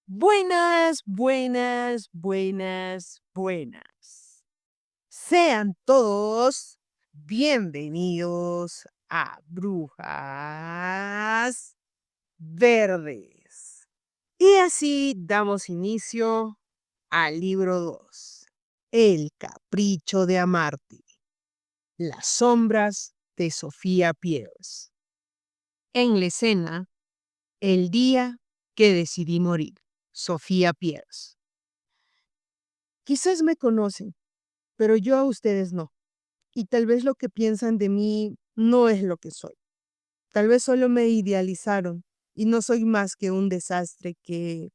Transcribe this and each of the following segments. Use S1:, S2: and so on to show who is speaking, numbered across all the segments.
S1: Buenas, buenas, buenas, buenas. Sean todos bienvenidos a Brujas Verdes. Y así damos inicio al libro 2, El capricho de Amarte, las sombras de Sofía Pierce. En la escena, el día que decidí morir, Sofía Pierce. Quizás me conocen, pero yo a ustedes no. Y tal vez lo que piensan de mí no es lo que soy. Tal vez solo me idealizaron y no soy más que un desastre que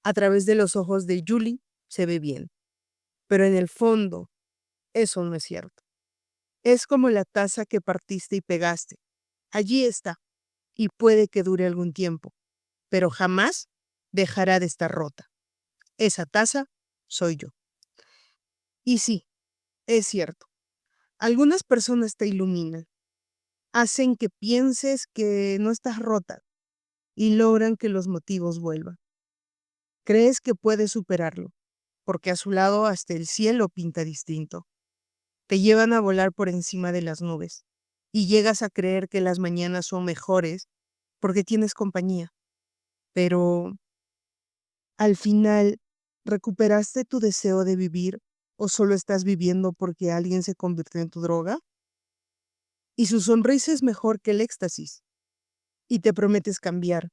S1: a través de los ojos de Julie se ve bien. Pero en el fondo, eso no es cierto. Es como la taza que partiste y pegaste. Allí está y puede que dure algún tiempo, pero jamás dejará de estar rota. Esa taza soy yo. Y sí, es cierto. Algunas personas te iluminan, hacen que pienses que no estás rota y logran que los motivos vuelvan. Crees que puedes superarlo, porque a su lado hasta el cielo pinta distinto. Te llevan a volar por encima de las nubes y llegas a creer que las mañanas son mejores porque tienes compañía. Pero al final, ¿recuperaste tu deseo de vivir o solo estás viviendo porque alguien se convirtió en tu droga? Y su sonrisa es mejor que el éxtasis y te prometes cambiar.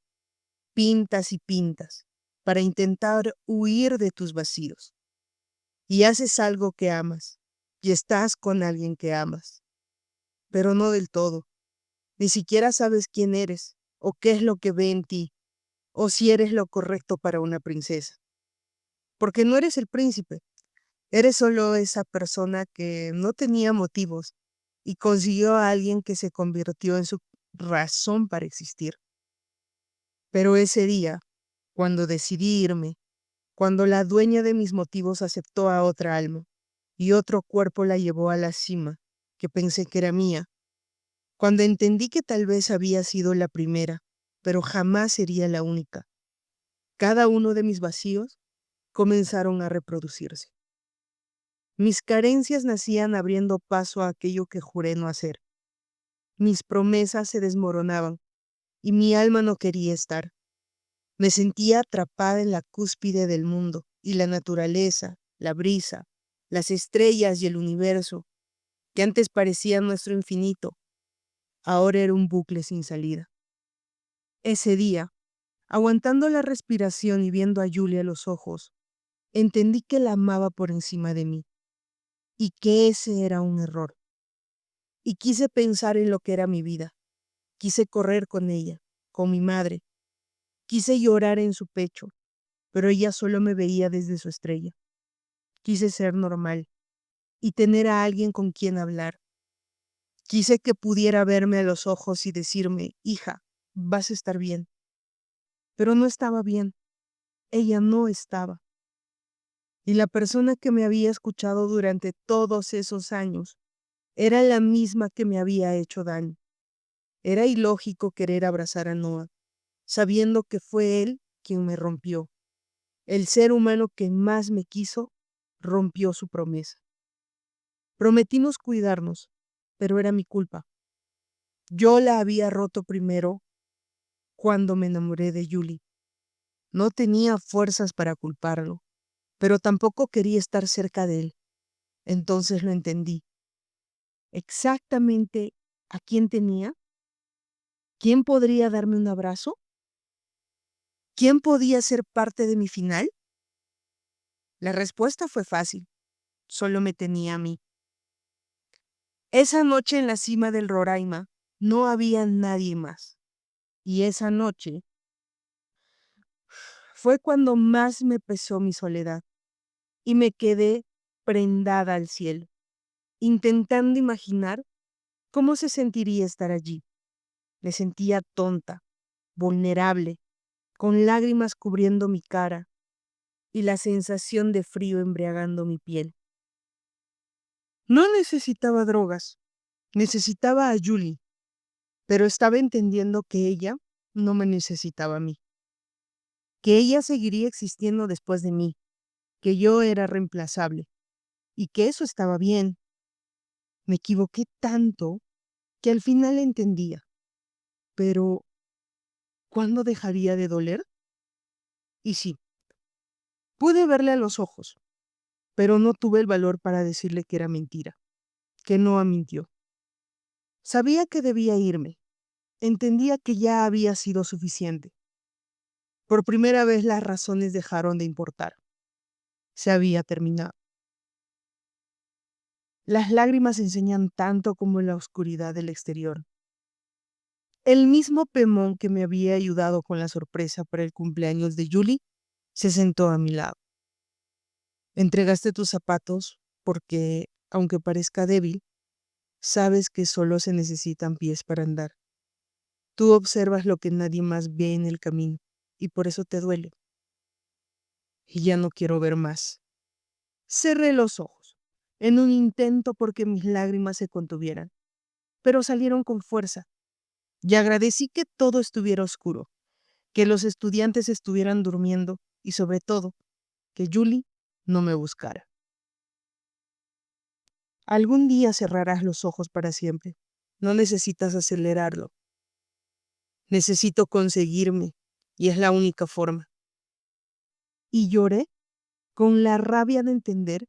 S1: Pintas y pintas para intentar huir de tus vacíos. Y haces algo que amas y estás con alguien que amas, pero no del todo. Ni siquiera sabes quién eres o qué es lo que ve en ti o si eres lo correcto para una princesa. Porque no eres el príncipe, eres solo esa persona que no tenía motivos y consiguió a alguien que se convirtió en su razón para existir. Pero ese día, cuando decidí irme, cuando la dueña de mis motivos aceptó a otra alma y otro cuerpo la llevó a la cima, que pensé que era mía, cuando entendí que tal vez había sido la primera, pero jamás sería la única, cada uno de mis vacíos comenzaron a reproducirse. Mis carencias nacían abriendo paso a aquello que juré no hacer. Mis promesas se desmoronaban y mi alma no quería estar. Me sentía atrapada en la cúspide del mundo y la naturaleza, la brisa, las estrellas y el universo, que antes parecía nuestro infinito, ahora era un bucle sin salida. Ese día, aguantando la respiración y viendo a Julia a los ojos, entendí que la amaba por encima de mí y que ese era un error. Y quise pensar en lo que era mi vida. Quise correr con ella, con mi madre. Quise llorar en su pecho, pero ella solo me veía desde su estrella. Quise ser normal y tener a alguien con quien hablar. Quise que pudiera verme a los ojos y decirme, hija, vas a estar bien. Pero no estaba bien. Ella no estaba. Y la persona que me había escuchado durante todos esos años era la misma que me había hecho daño. Era ilógico querer abrazar a Noah, sabiendo que fue él quien me rompió. El ser humano que más me quiso rompió su promesa. Prometimos cuidarnos, pero era mi culpa. Yo la había roto primero cuando me enamoré de Julie. No tenía fuerzas para culparlo, pero tampoco quería estar cerca de él. Entonces lo entendí. Exactamente a quién tenía, quién podría darme un abrazo, quién podía ser parte de mi final. La respuesta fue fácil, solo me tenía a mí. Esa noche en la cima del Roraima no había nadie más. Y esa noche fue cuando más me pesó mi soledad y me quedé prendada al cielo, intentando imaginar cómo se sentiría estar allí. Me sentía tonta, vulnerable, con lágrimas cubriendo mi cara y la sensación de frío embriagando mi piel. No necesitaba drogas, necesitaba a Julie, pero estaba entendiendo que ella no me necesitaba a mí. que ella seguiría existiendo después de mí, que yo era reemplazable y que eso estaba bien. Me equivoqué tanto que al final entendía, pero ¿cuándo dejaría de doler? Y sí, pude verle a los ojos, pero no tuve el valor para decirle que era mentira, que no mintió. Sabía que debía irme, entendía que ya había sido suficiente. Por primera vez las razones dejaron de importar. Se había terminado. Las lágrimas enseñan tanto como la oscuridad del exterior. El mismo Pemón que me había ayudado con la sorpresa para el cumpleaños de Julie se sentó a mi lado. Entregaste tus zapatos porque, aunque parezca débil, sabes que solo se necesitan pies para andar. Tú observas lo que nadie más ve en el camino y por eso te duele. Y ya no quiero ver más. Cerré los ojos, en un intento porque mis lágrimas se contuvieran, pero salieron con fuerza. Y agradecí que todo estuviera oscuro, que los estudiantes estuvieran durmiendo y sobre todo, que Julie no me buscara. Algún día cerrarás los ojos para siempre. No necesitas acelerarlo. Necesito conseguirme y es la única forma. Y lloré con la rabia de entender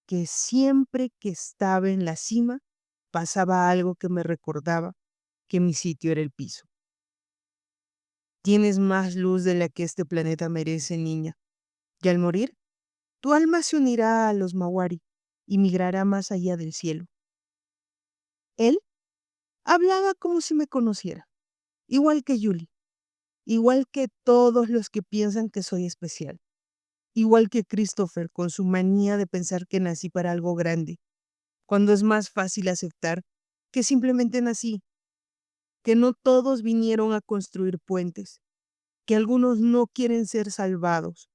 S1: que siempre que estaba en la cima pasaba algo que me recordaba que mi sitio era el piso. Tienes más luz de la que este planeta merece, niña. Y al morir, tu alma se unirá a los Mawari y migrará más allá del cielo. Él hablaba como si me conociera, igual que Julie, igual que todos los que piensan que soy especial, igual que Christopher con su manía de pensar que nací para algo grande, cuando es más fácil aceptar que simplemente nací, que no todos vinieron a construir puentes, que algunos no quieren ser salvados,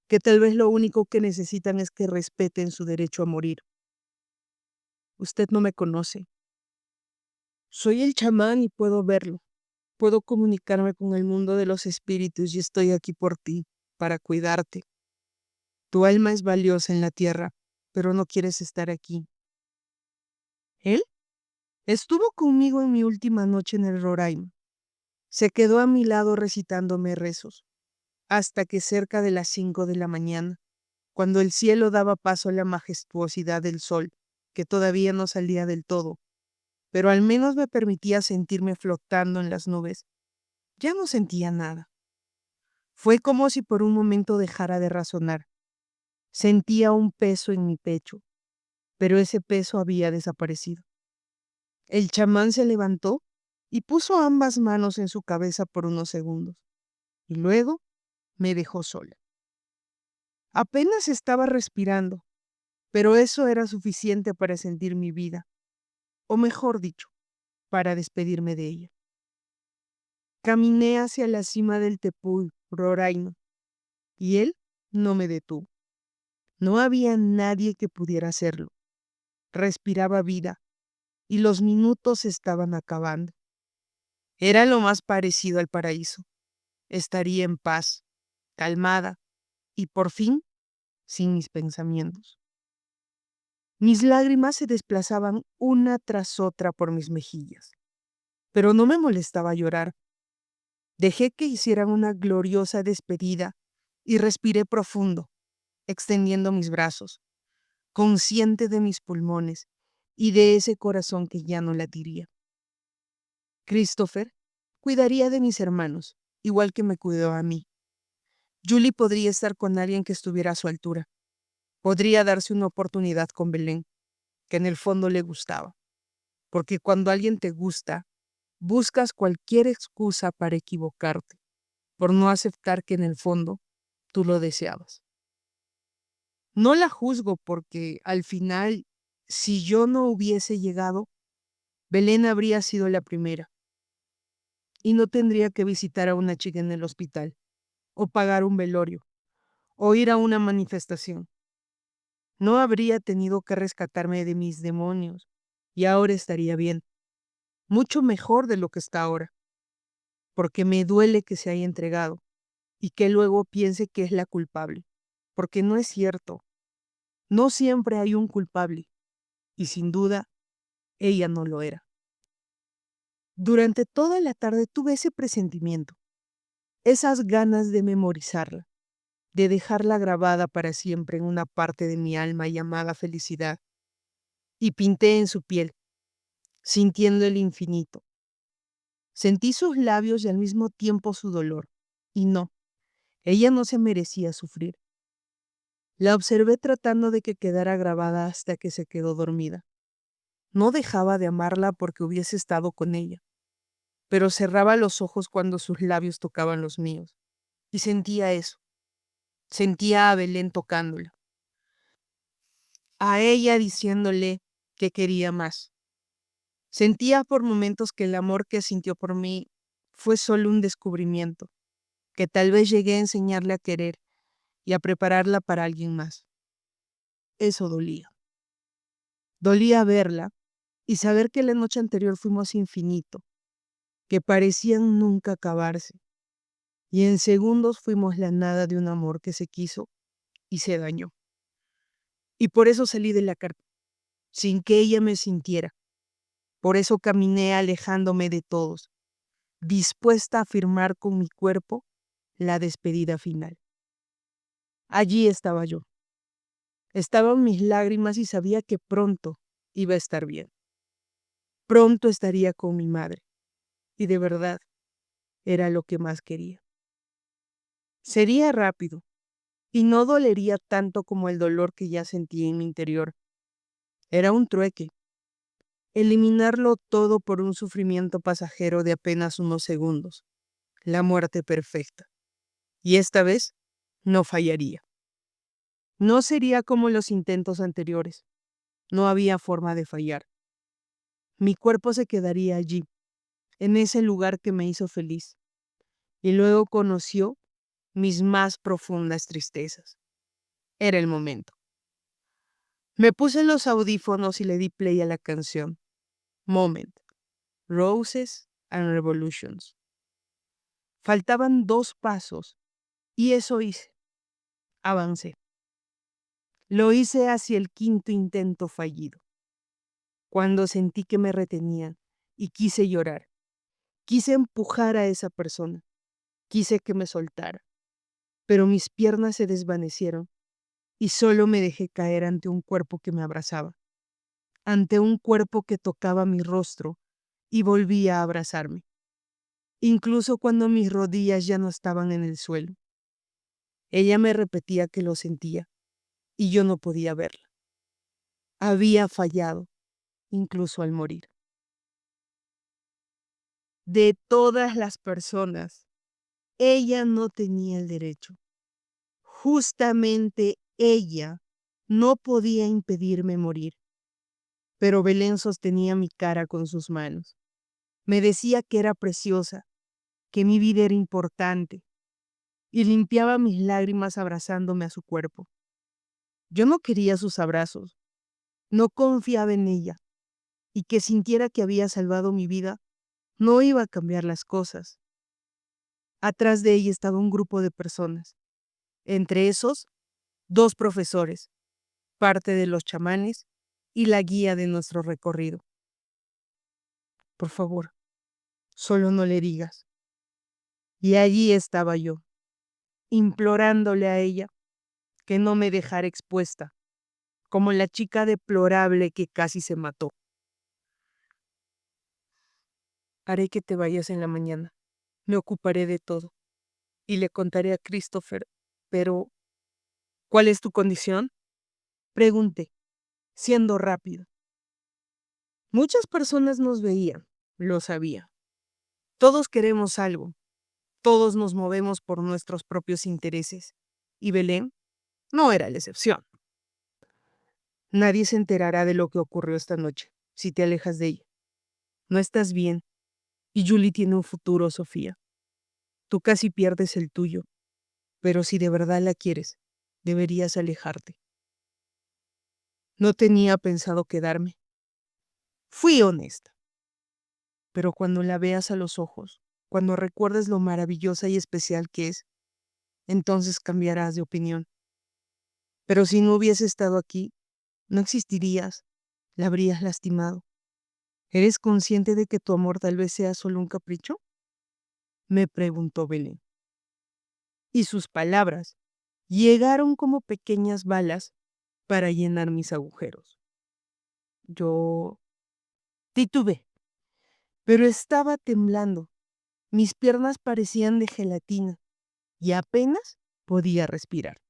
S1: que tal vez lo único que necesitan es que respeten su derecho a morir. Usted no me conoce. Soy el chamán y puedo verlo. Puedo comunicarme con el mundo de los espíritus y estoy aquí por ti, para cuidarte. Tu alma es valiosa en la tierra, pero no quieres estar aquí. Él estuvo conmigo en mi última noche en el Roraima. Se quedó a mi lado recitándome rezos, hasta que cerca de las 5 de la mañana, cuando el cielo daba paso a la majestuosidad del sol, que todavía no salía del todo, pero al menos me permitía sentirme flotando en las nubes. Ya no sentía nada. Fue como si por un momento dejara de razonar. Sentía un peso en mi pecho, pero ese peso había desaparecido. El chamán se levantó y puso ambas manos en su cabeza por unos segundos, y luego me dejó sola. Apenas estaba respirando, pero eso era suficiente para sentir mi vida, o mejor dicho, para despedirme de ella. Caminé hacia la cima del Tepuy, Roraima, y él no me detuvo. No había nadie que pudiera hacerlo. Respiraba vida, y los minutos se estaban acabando. Era lo más parecido al paraíso. Estaría en paz, calmada, y por fin, sin mis pensamientos. Mis lágrimas se desplazaban una tras otra por mis mejillas, pero no me molestaba llorar. Dejé que hicieran una gloriosa despedida y respiré profundo, extendiendo mis brazos, consciente de mis pulmones y de ese corazón que ya no latiría. Christopher cuidaría de mis hermanos, igual que me cuidó a mí. Julie podría estar con alguien que estuviera a su altura. Podría darse una oportunidad con Belén, que en el fondo le gustaba. Porque cuando alguien te gusta, buscas cualquier excusa para equivocarte, por no aceptar que en el fondo tú lo deseabas. No la juzgo porque al final, si yo no hubiese llegado, Belén habría sido la primera y no tendría que visitar a una chica en el hospital, o pagar un velorio, o ir a una manifestación. No habría tenido que rescatarme de mis demonios y ahora estaría bien, mucho mejor de lo que está ahora, porque me duele que se haya entregado, y que luego piense que es la culpable, porque no es cierto. No siempre hay un culpable, y sin duda, ella no lo era. Durante toda la tarde tuve ese presentimiento, esas ganas de memorizarla, de dejarla grabada para siempre en una parte de mi alma llamada felicidad, y pinté en su piel, sintiendo el infinito. Sentí sus labios y al mismo tiempo su dolor, y no, ella no se merecía sufrir. La observé tratando de que quedara grabada hasta que se quedó dormida. No dejaba de amarla porque hubiese estado con ella, pero cerraba los ojos cuando sus labios tocaban los míos. Y sentía eso. Sentía a Belén tocándola. A ella diciéndole que quería más. Sentía por momentos que el amor que sintió por mí fue solo un descubrimiento, que tal vez llegué a enseñarle a querer y a prepararla para alguien más. Eso dolía. Dolía verla y saber que la noche anterior fuimos infinito, que parecían nunca acabarse, y en segundos fuimos la nada de un amor que se quiso y se dañó. Y por eso salí de la carpa, sin que ella me sintiera. Por eso caminé alejándome de todos, dispuesta a firmar con mi cuerpo la despedida final. Allí estaba yo. Estaban mis lágrimas y sabía que pronto iba a estar bien. Pronto estaría con mi madre. Y de verdad, era lo que más quería. Sería rápido y no dolería tanto como el dolor que ya sentía en mi interior. Era un trueque. Eliminarlo todo por un sufrimiento pasajero de apenas unos segundos. La muerte perfecta. Y esta vez no fallaría. No sería como los intentos anteriores. No había forma de fallar. Mi cuerpo se quedaría allí, en ese lugar que me hizo feliz. Y luego conoció mis más profundas tristezas. Era el momento. Me puse los audífonos y le di play a la canción. Moment, Roses and Revolutions. Faltaban 2 pasos y eso hice. Avancé. Lo hice hacia el 5.º intento fallido. Cuando sentí que me retenían y quise llorar. Quise empujar a esa persona. Quise que me soltara. Pero mis piernas se desvanecieron y solo me dejé caer ante un cuerpo que me abrazaba. Ante un cuerpo que tocaba mi rostro y volvía a abrazarme. Incluso cuando mis rodillas ya no estaban en el suelo. Ella me repetía que lo sentía y yo no podía verla. Había fallado, incluso al morir. De todas las personas, ella no tenía el derecho. Justamente ella no podía impedirme morir. Pero Belén sostenía mi cara con sus manos. Me decía que era preciosa, que mi vida era importante, y limpiaba mis lágrimas abrazándome a su cuerpo. Yo no quería sus abrazos, no confiaba en ella, y que sintiera que había salvado mi vida no iba a cambiar las cosas. Atrás de ella estaba un grupo de personas, entre esos 2 profesores, parte de los chamanes y la guía de nuestro recorrido. Por favor, solo no le digas. Y allí estaba yo, implorándole a ella que no me dejara expuesta, como la chica deplorable que casi se mató. Haré que te vayas en la mañana. Me ocuparé de todo. Y le contaré a Christopher. Pero, ¿cuál es tu condición? Pregunté, siendo rápido. Muchas personas nos veían, lo sabía. Todos queremos algo. Todos nos movemos por nuestros propios intereses. Y Belén no era la excepción. Nadie se enterará de lo que ocurrió esta noche, si te alejas de ella. No estás bien. Y Julie tiene un futuro, Sofía. Tú casi pierdes el tuyo. Pero si de verdad la quieres, deberías alejarte. No tenía pensado quedarme. Fui honesta. Pero cuando la veas a los ojos, cuando recuerdes lo maravillosa y especial que es, entonces cambiarás de opinión. Pero si no hubiese estado aquí, no existirías, la habrías lastimado. ¿Eres consciente de que tu amor tal vez sea solo un capricho? Me preguntó Belén. Y sus palabras llegaron como pequeñas balas para llenar mis agujeros. Yo titubeé, pero estaba temblando. Mis piernas parecían de gelatina y apenas podía respirar.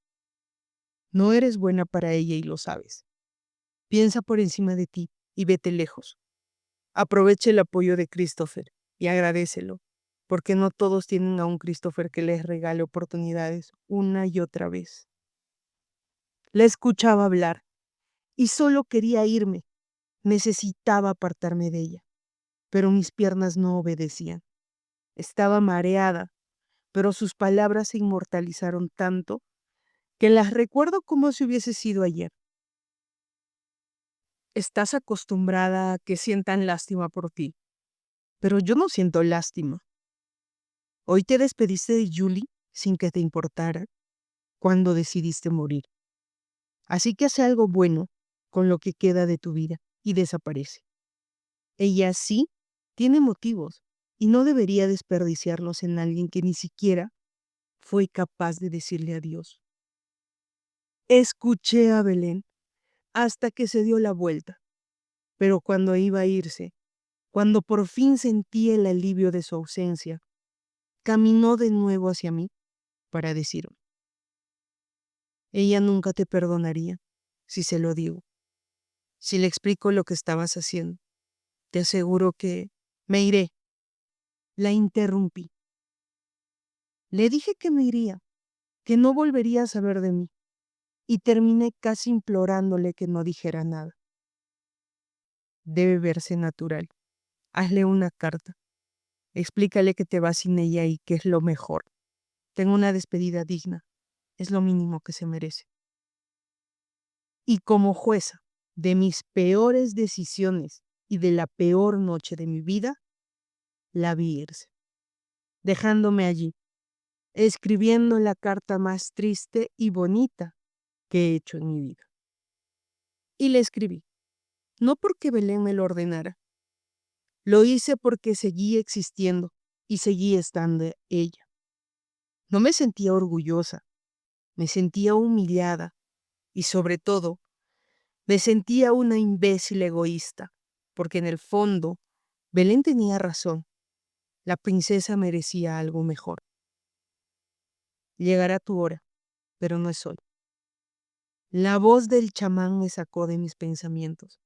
S1: No eres buena para ella y lo sabes. Piensa por encima de ti y vete lejos. Aprovecha el apoyo de Christopher y agradécelo, porque no todos tienen a un Christopher que les regale oportunidades una y otra vez. La escuchaba hablar y solo quería irme. Necesitaba apartarme de ella, pero mis piernas no obedecían. Estaba mareada, pero sus palabras se inmortalizaron tanto que las recuerdo como si hubiese sido ayer. Estás acostumbrada a que sientan lástima por ti, pero yo no siento lástima. Hoy te despediste de Julie sin que te importara cuando decidiste morir. Así que hace algo bueno con lo que queda de tu vida y desaparece. Ella sí tiene motivos y no debería desperdiciarlos en alguien que ni siquiera fue capaz de decirle adiós. Escuché a Belén hasta que se dio la vuelta, pero cuando iba a irse, cuando por fin sentí el alivio de su ausencia, caminó de nuevo hacia mí para decirme: ella nunca te perdonaría si se lo digo, si le explico lo que estabas haciendo. Te aseguro que me iré. La interrumpí. Le dije que me iría, que no volvería a saber de mí, y terminé casi implorándole que no dijera nada. Debe verse natural. Hazle una carta. Explícale que te vas sin ella y que es lo mejor. Tengo una despedida digna. Es lo mínimo que se merece. Y como jueza de mis peores decisiones y de la peor noche de mi vida, la vi irse, dejándome allí, escribiendo la carta más triste y bonita que he hecho en mi vida. Y le escribí, no porque Belén me lo ordenara, lo hice porque seguía existiendo y seguía estando ella. No me sentía orgullosa, me sentía humillada y sobre todo me sentía una imbécil egoísta, porque en el fondo Belén tenía razón, la princesa merecía algo mejor. Llegará tu hora, pero no es hoy. La voz del chamán me sacó de mis pensamientos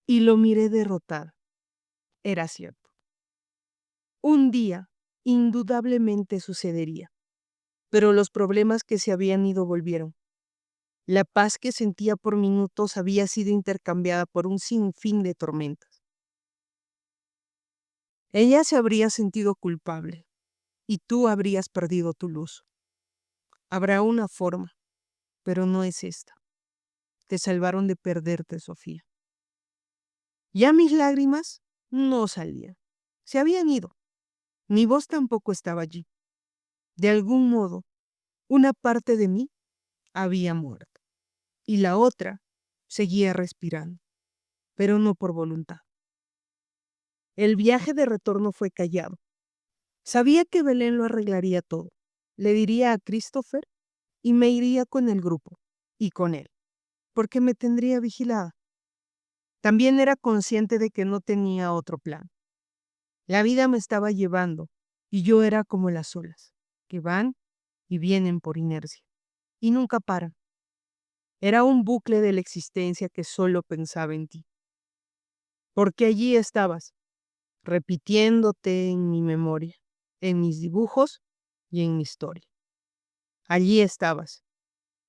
S1: y lo miré derrotada. Era cierto. Un día, indudablemente sucedería, pero los problemas que se habían ido volvieron. La paz que sentía por minutos había sido intercambiada por un sinfín de tormentas. Ella se habría sentido culpable y tú habrías perdido tu luz. Habrá una forma, pero no es esta. Te salvaron de perderte, Sofía. Ya mis lágrimas no salían. Se habían ido. Mi voz tampoco estaba allí. De algún modo, una parte de mí había muerto y la otra seguía respirando, pero no por voluntad. El viaje de retorno fue callado. Sabía que Belén lo arreglaría todo. Le diría a Christopher y me iría con el grupo y con él, porque me tendría vigilada. También era consciente de que no tenía otro plan. La vida me estaba llevando y yo era como las olas, que van y vienen por inercia y nunca paran. Era un bucle de la existencia que solo pensaba en ti. Porque allí estabas, repitiéndote en mi memoria, en mis dibujos y en mi historia. Allí estabas,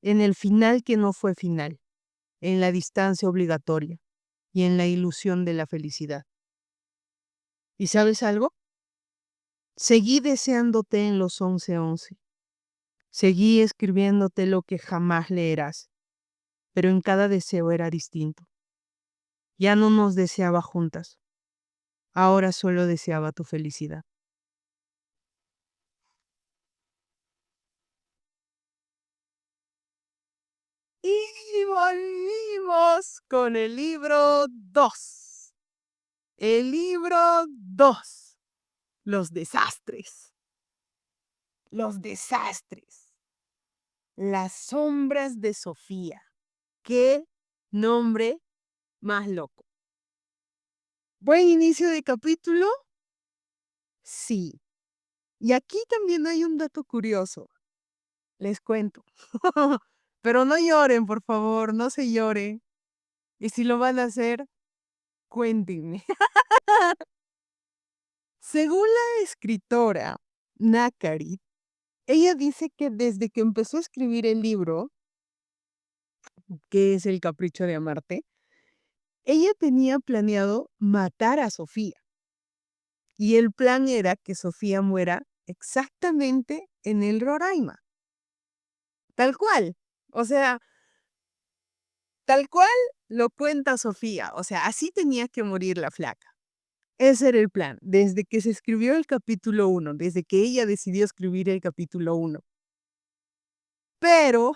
S1: en el final que no fue final, en la distancia obligatoria y en la ilusión de la felicidad. ¿Y sabes algo? Seguí deseándote en los 11:11. Seguí escribiéndote lo que jamás leerás, pero en cada deseo era distinto. Ya no nos deseaba juntas. Ahora solo deseaba tu felicidad. Y volvimos con el libro 2. El libro 2. Los desastres. Los desastres. Las sombras de Sofía. ¡Qué nombre más loco! ¿Buen inicio de capítulo? Sí. Y aquí también hay un dato curioso. Les cuento. Pero no lloren, por favor, no se llore. Y si lo van a hacer, cuéntenme. Según la escritora Nakari, ella dice que desde que empezó a escribir el libro, que es El Capricho de Amarte, ella tenía planeado matar a Sofía. Y el plan era que Sofía muera exactamente en el Roraima. Tal cual. O sea, tal cual lo cuenta Sofía. O sea, así tenía que morir la flaca. Ese era el plan, desde que se escribió el capítulo 1, desde que ella decidió escribir el capítulo 1. Pero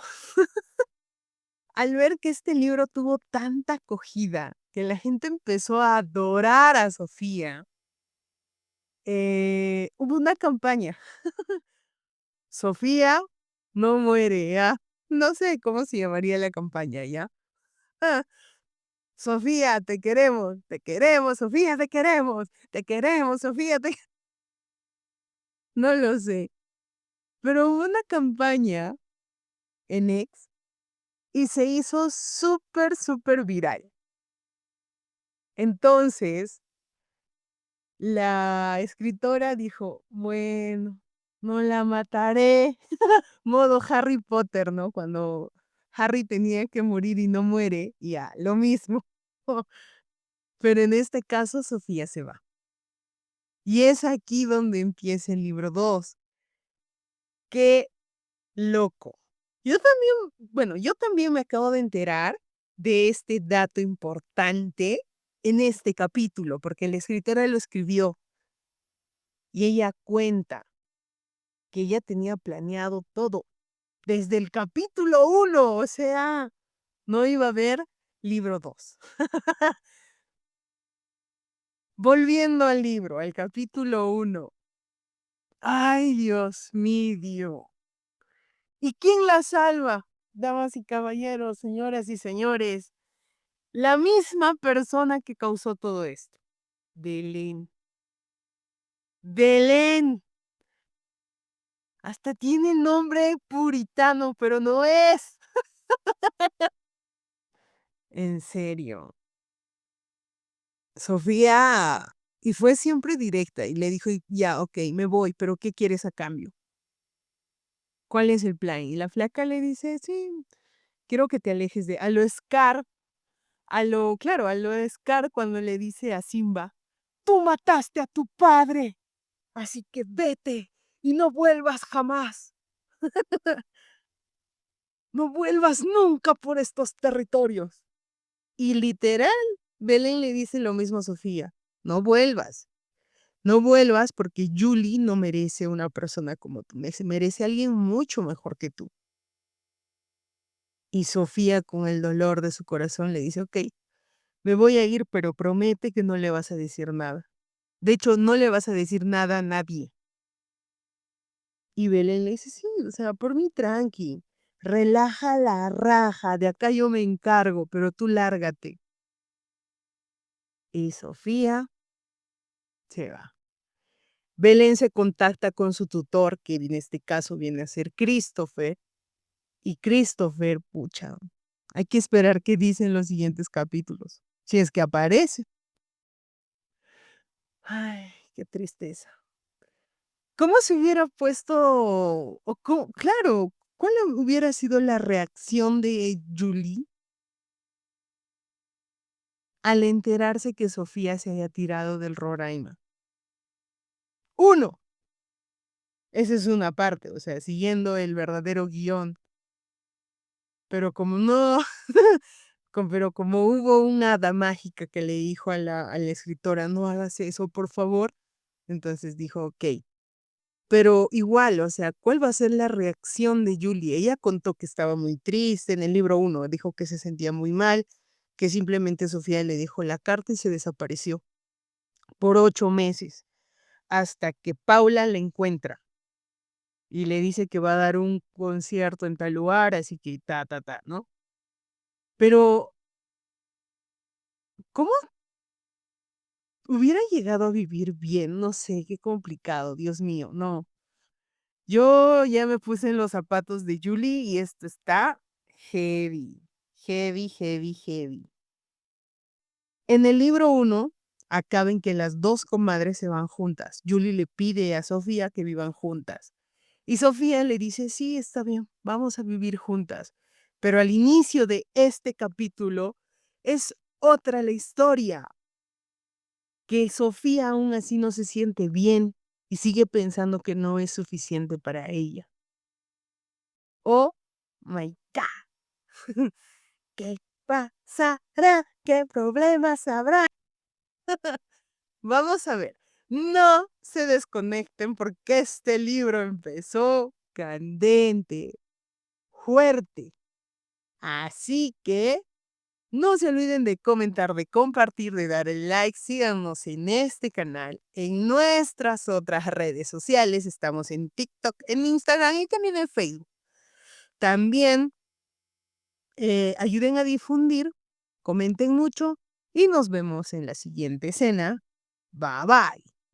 S1: al ver que este libro tuvo tanta acogida, que la gente empezó a adorar a Sofía, hubo una campaña. Sofía no muere, ¿ya? No sé cómo se llamaría la campaña, ¿ya? Ah, Sofía, te queremos, Sofía, te queremos, Sofía, te... No lo sé, pero hubo una campaña en X y se hizo súper, súper viral. Entonces, la escritora dijo, bueno, no la mataré. Modo Harry Potter, ¿no? Cuando Harry tenía que morir y no muere, ya, lo mismo. Pero en este caso, Sofía se va. Y es aquí donde empieza el libro 2. ¡Qué loco! Yo también, bueno, yo también me acabo de enterar de este dato importante en este capítulo, porque la escritora lo escribió y ella cuenta que ella tenía planeado todo desde el capítulo 1, o sea, no iba a haber libro 2. Volviendo al libro, al capítulo 1. Ay, Dios mío. ¿Y quién la salva? Damas y caballeros, señoras y señores, la misma persona que causó todo esto. Belén. Belén. Hasta tiene nombre puritano, pero no es. En serio. Sofía. Y fue siempre directa y le dijo, ya, ok, me voy, pero ¿qué quieres a cambio? ¿Cuál es el plan? Y la flaca le dice, sí, quiero que te alejes de... A lo Scar, claro, a lo Scar cuando le dice a Simba, tú mataste a tu padre, así que vete y no vuelvas jamás. No vuelvas nunca por estos territorios. Y literal, Belén le dice lo mismo a Sofía, no vuelvas. No vuelvas porque Julie no merece una persona como tú, merece a alguien mucho mejor que tú. Y Sofía, con el dolor de su corazón, le dice, ok, me voy a ir, pero promete que no le vas a decir nada. De hecho, no le vas a decir nada a nadie. Y Belén le dice, sí, o sea, por mí tranqui, relaja la raja, de acá yo me encargo, pero tú lárgate. Y Sofía se va. Belén se contacta con su tutor, que en este caso viene a ser Christopher, y Christopher, pucha, hay que esperar qué dicen los siguientes capítulos, si es que aparece. Ay, qué tristeza. ¿Cómo se hubiera puesto, claro, cuál hubiera sido la reacción de Julie al enterarse que Sofía se había tirado del Roraima? Uno, esa es una parte, o sea, siguiendo el verdadero guión, pero como no, pero como hubo una hada mágica que le dijo a la escritora, no hagas eso, por favor, entonces dijo, ok, Pero igual, o sea, ¿cuál va a ser la reacción de Julie? Ella contó que estaba muy triste en el libro 1, dijo que se sentía muy mal, que simplemente Sofía le dejó la carta y se desapareció por 8 meses, hasta que Paula la encuentra y le dice que va a dar un concierto en tal lugar, así que ¿no? Pero, ¿cómo hubiera llegado a vivir bien? No sé, qué complicado, Dios mío, no. Yo ya me puse en los zapatos de Julie y esto está heavy, heavy, heavy, heavy. En el libro 1, acaba en que las dos comadres se van juntas. Julie le pide a Sofía que vivan juntas. Y Sofía le dice, sí, está bien, vamos a vivir juntas. Pero al inicio de este capítulo es otra la historia, que Sofía aún así no se siente bien y sigue pensando que no es suficiente para ella. Oh my God. ¿Qué pasará? ¿Qué problemas habrá? Vamos a ver. No se desconecten porque este libro empezó candente, fuerte. Así que no se olviden de comentar, de compartir, de dar el like. Síganos en este canal, en nuestras otras redes sociales. Estamos en TikTok, en Instagram y también en Facebook. También ayuden a difundir, comenten mucho y nos vemos en la siguiente escena. Bye bye.